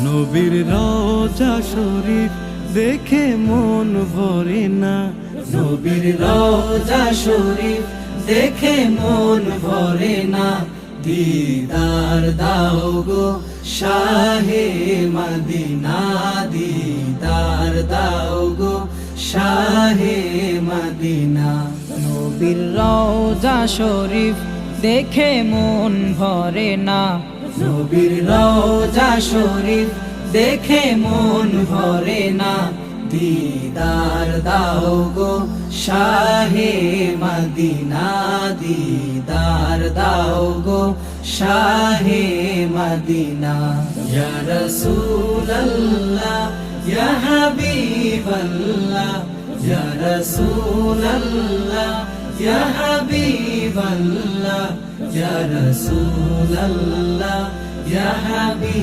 নবীর রওজা শরীফ দেখে মন ভরে না, নবীর রওজা শরীফ দেখে মন ভরে না। দিদার দাও গো শাহে মদিনা, দিদার দাও গো শাহে মদিনা। নবীর রওজা শরীফ দেখে মন ভরে না, নবীর রওজা শরীফ দেখে মন ভরে না। দিদার দাও গো শাহে মদিনা, দিদার দাও গো শাহে মদিনা। ইয়া রাসূলুল্লাহ ইয়া হাবিবাল্লাহ, ইয়া রাসূলুল্লাহ ইয়া হাবিবাল্লাহ, ইয়া রাসূলুল্লাহ ইয়া হাবিব